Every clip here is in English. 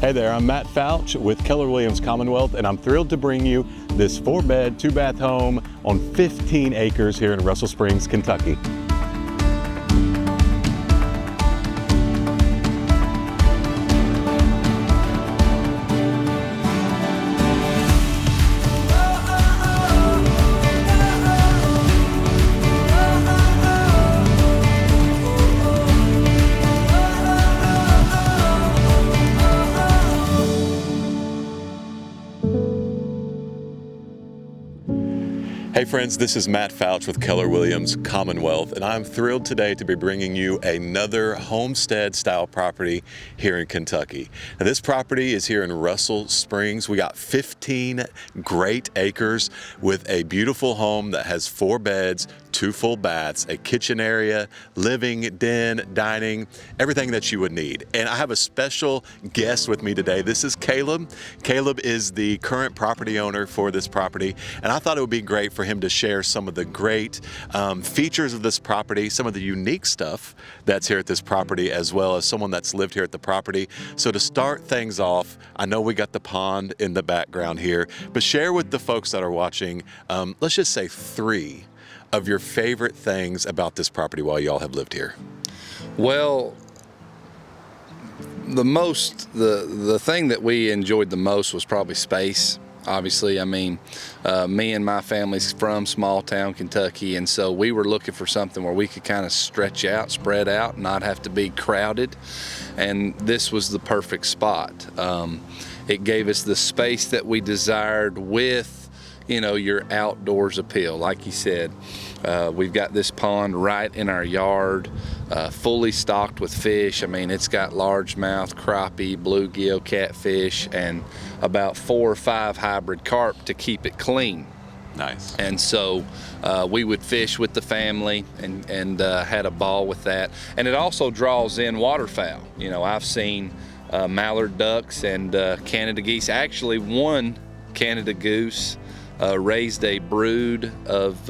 Hey there, I'm Matt Fouch with Keller Williams Commonwealth, and I'm thrilled to bring you this 4-bed, 2-bath home on 15 acres here in Russell Springs, Kentucky. Hey friends, this is Matt Fouch with Keller Williams Commonwealth, and I'm thrilled today to be bringing you another homestead style property here in Kentucky. Now, this property is here in Russell Springs. We got 15 great acres with a beautiful home that has 4 beds, 2 full baths, a kitchen area, living, den, dining, everything that you would need. And I have a special guest with me today. This is Caleb. Caleb is the current property owner for this property, and I thought it would be great for him to share some of the great features of this property, some of the unique stuff that's here at this property, as well as someone that's lived here at the property. So to start things off, I know we got the pond in the background here, but share with the folks that are watching, let's just say 3 of your favorite things about this property while y'all have lived here. Well, the thing that we enjoyed the most was probably space. Obviously, I mean, me and my family's from small town Kentucky, and so we were looking for something where we could kind of stretch out, spread out, not have to be crowded, and this was the perfect spot. It gave us the space that we desired with, you know, your outdoors appeal. Like you said, we've got this pond right in our yard, fully stocked with fish. I mean, it's got largemouth, crappie, bluegill, catfish, and about 4 or 5 hybrid carp to keep it clean. Nice. And so we would fish with the family and had a ball with that. And it also draws in waterfowl. You know, I've seen mallard ducks and Canada geese. Actually, one Canada goose raised a brood of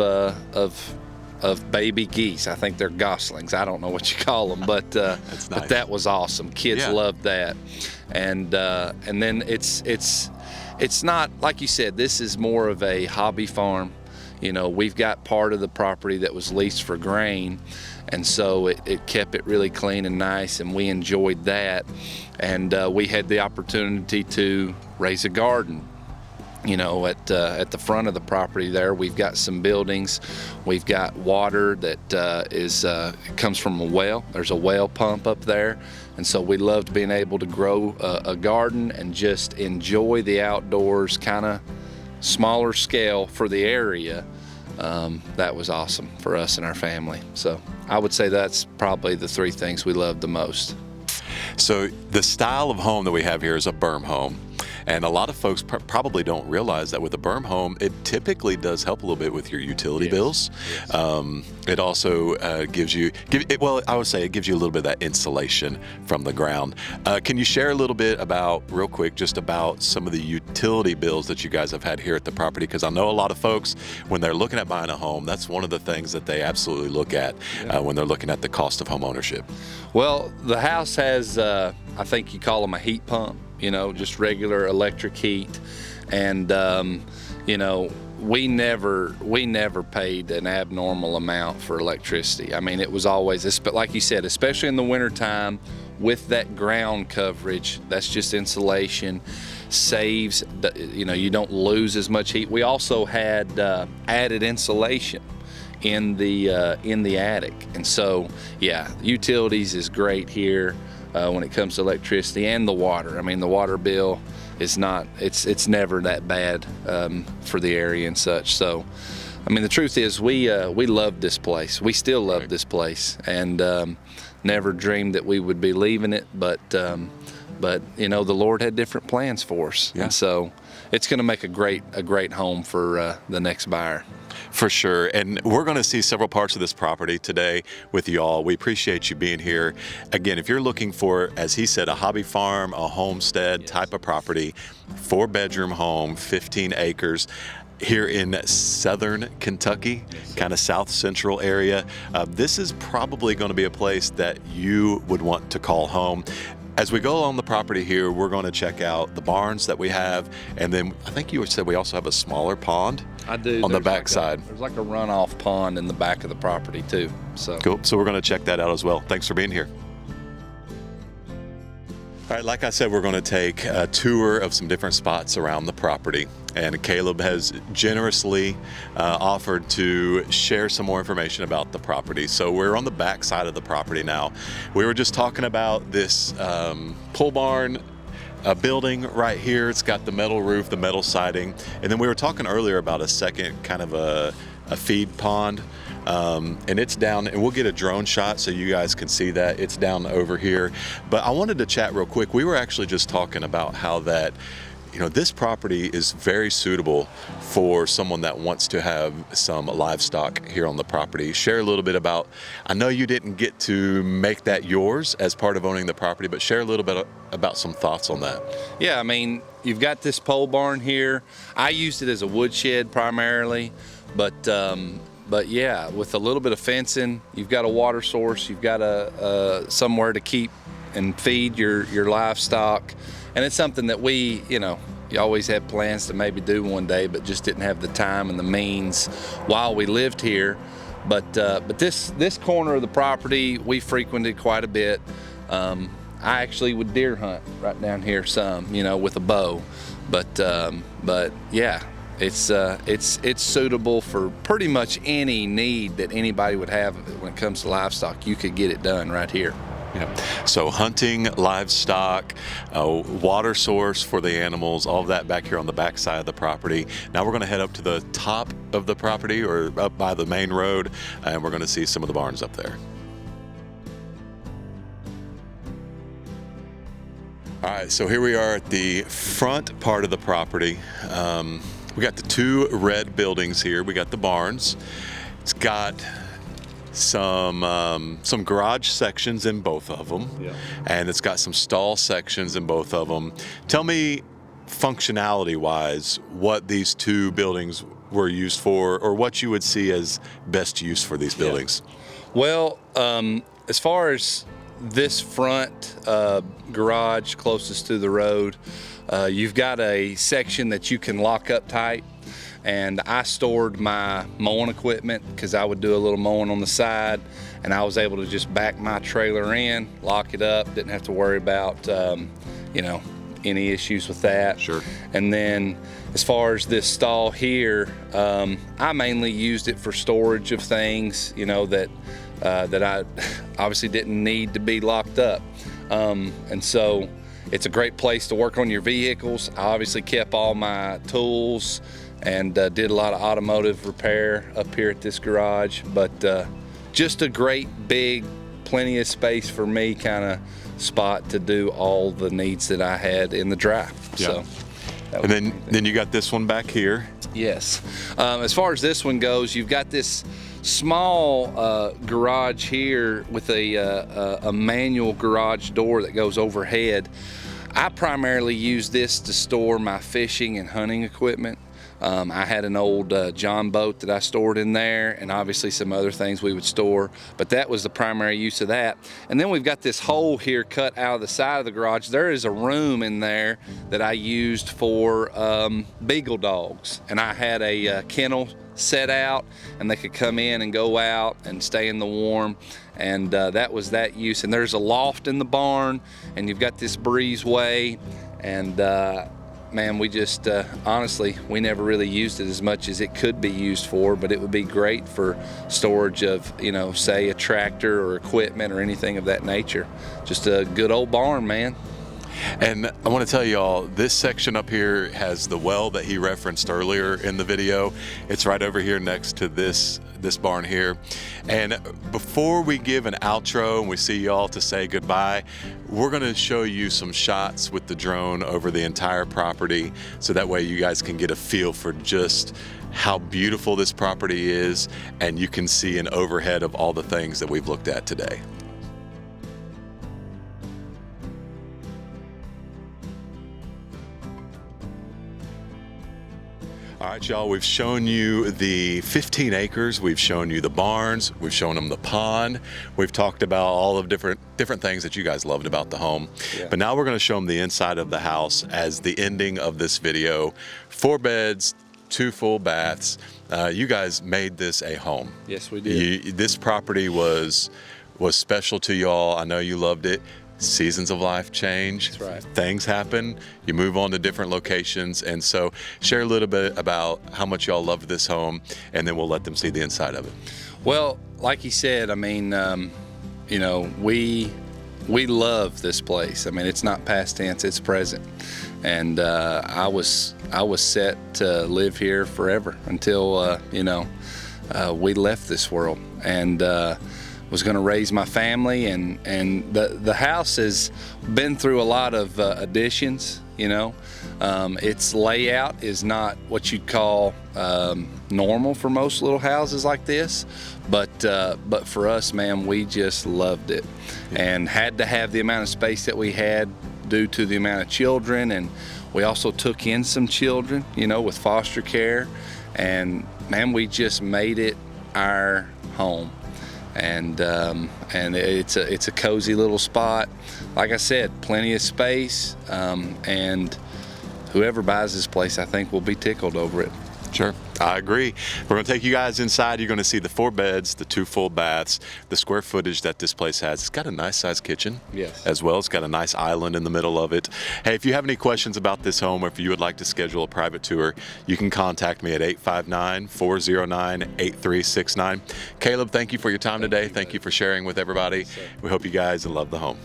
baby geese. I think they're goslings. I don't know what you call them, but That's nice. But that was awesome. Kids loved that, and then it's not like you said. This is more of a hobby farm. You know, we've got part of the property that was leased for grain, and so it kept it really clean and nice, and we enjoyed that. And we had the opportunity to raise a garden. You know, at the front of the property there, we've got some buildings. We've got water that comes from a well. There's a well pump up there. And so we loved being able to grow a garden and just enjoy the outdoors, kind of smaller scale for the area. That was awesome for us and our family. So I would say that's probably the 3 things we loved the most. So the style of home that we have here is a berm home. And a lot of folks probably don't realize that with a berm home, it typically does help a little bit with your utility bills. Yes. It also gives you, I would say it gives you a little bit of that insulation from the ground. Can you share a little bit about, real quick, just about some of the utility bills that you guys have had here at the property? Because I know a lot of folks, when they're looking at buying a home, that's one of the things that they absolutely look at when they're looking at the cost of home ownership. Well, the house has, I think you call them a heat pump. You know, just regular electric heat, and you know, we never paid an abnormal amount for electricity. I mean, it was always, but like you said, especially in the wintertime, with that ground coverage, that's just insulation, saves. You know, you don't lose as much heat. We also had added insulation in the attic, and so yeah, utilities is great here. When it comes to electricity and the water. I mean, the water bill is not, it's never that bad for the area and such. So, I mean, the truth is we love this place. We still love this place, and never dreamed that we would be leaving it, but you know, the Lord had different plans for us. And so it's going to make a great home for the next buyer. For sure, and we're going to see several parts of this property today with you all. We appreciate you being here. Again, if you're looking for, as he said, a hobby farm, a homestead type of property, 4-bedroom home, 15 acres, here in southern Kentucky, kind of south central area, this is probably going to be a place that you would want to call home. As we go along the property here, we're going to check out the barns that we have, and then I think you said we also have a smaller pond. I do. On the back side. There's like a runoff pond in the back of the property too. So cool. So we're going to check that out as well. Thanks for being here. All right, like I said, we're going to take a tour of some different spots around the property, and Caleb has generously offered to share some more information about the property. So we're on the back side of the property now. We were just talking about this pole barn building right here. It's got the metal roof, the metal siding, and then we were talking earlier about a second kind of a feed pond. And it's down, and we'll get a drone shot so you guys can see that. It's down over here. But I wanted to chat real quick. We were actually just talking about how that, you know, this property is very suitable for someone that wants to have some livestock here on the property. Share a little bit about, I know you didn't get to make that yours as part of owning the property, but share a little bit about some thoughts on that. yeah, I mean, you've got this pole barn here. I used it as a woodshed primarily, but yeah, with a little bit of fencing, you've got a water source, you've got a somewhere to keep and feed your livestock, and it's something that we, you know, you always had plans to maybe do one day, but just didn't have the time and the means while we lived here. But this corner of the property we frequented quite a bit. I actually would deer hunt right down here some, you know, with a bow. But yeah. It's suitable for pretty much any need that anybody would have when it comes to livestock. You could get it done right here. Yeah. So hunting, livestock, water source for the animals, all of that back here on the back side of the property. Now we're going to head up to the top of the property, or up by the main road, and we're going to see some of the barns up there. All right, so here we are at the front part of the property. We got the two red buildings here. We got the barns. It's got some garage sections in both of them, yeah, and it's got some stall sections in both of them. Tell me, functionality-wise, what these two buildings were used for, or what you would see as best use for these buildings. Yeah. Well, as far as this front garage closest to the road, you've got a section that you can lock up tight, and I stored my mowing equipment because I would do a little mowing on the side, and I was able to just back my trailer in, lock it up, didn't have to worry about you know, any issues with that. Sure. And then as far as this stall here, I mainly used it for storage of things, you know, that I obviously didn't need to be locked up, and so it's a great place to work on your vehicles. I obviously kept all my tools and did a lot of automotive repair up here at this garage, but just a great big, plenty of space for me kind of spot to do all the needs that I had in the dry. Yeah. So, and then you got this one back here. Yes. As far as this one goes, you've got this small garage here with a manual garage door that goes overhead. I primarily use this to store my fishing and hunting equipment. I had an old John boat that I stored in there, and obviously some other things we would store, but that was the primary use of that. And then we've got this hole here cut out of the side of the garage. There is a room in there that I used for beagle dogs, and I had a kennel set out, and they could come in and go out and stay in the warm, and that was that use. And there's a loft in the barn, and you've got this breezeway, and man, we just honestly, we never really used it as much as it could be used for, but it would be great for storage of, you know, say a tractor or equipment or anything of that nature. Just a good old barn, man. And I want to tell you all, this section up here has the well that he referenced earlier in the video. It's right over here next to this barn here. And before we give an outro and we see y'all to say goodbye, we're going to show you some shots with the drone over the entire property, so that way you guys can get a feel for just how beautiful this property is, and you can see an overhead of all the things that we've looked at today. All right, y'all, we've shown you the 15 acres, we've shown you the barns, we've shown them the pond, we've talked about all of different things that you guys loved about the home. Yeah. But now we're going to show them the inside of the house as the ending of this video. 4 beds, 2 full baths. You guys made this a home. Yes, we did. This property was special to y'all. I know you loved it. Seasons of life change. That's right. Things happen. You move on to different locations. And so share a little bit about how much y'all loved this home, and then we'll let them see the inside of it. Well, like you said, I mean, you know, we love this place. I mean, it's not past tense, it's present. And I was set to live here forever until, you know, we left this world. And was going to raise my family, and the house has been through a lot of additions. You know, its layout is not what you'd call normal for most little houses like this, but for us, man, we just loved it, and had to have the amount of space that we had due to the amount of children, and we also took in some children, you know, with foster care, and man, we just made it our home. And it's a cozy little spot. Like I said, plenty of space, and whoever buys this place, I think, will be tickled over it. Sure, I agree. We're going to take you guys inside. You're going to see the 4 beds, the 2 full baths, the square footage that this place has. It's got a nice sized kitchen. Yes. As well. It's got a nice island in the middle of it. Hey, if you have any questions about this home, or if you would like to schedule a private tour, you can contact me at 859-409-8369. Caleb, thank you for your time today. Thank you for sharing with everybody. We hope you guys love the home.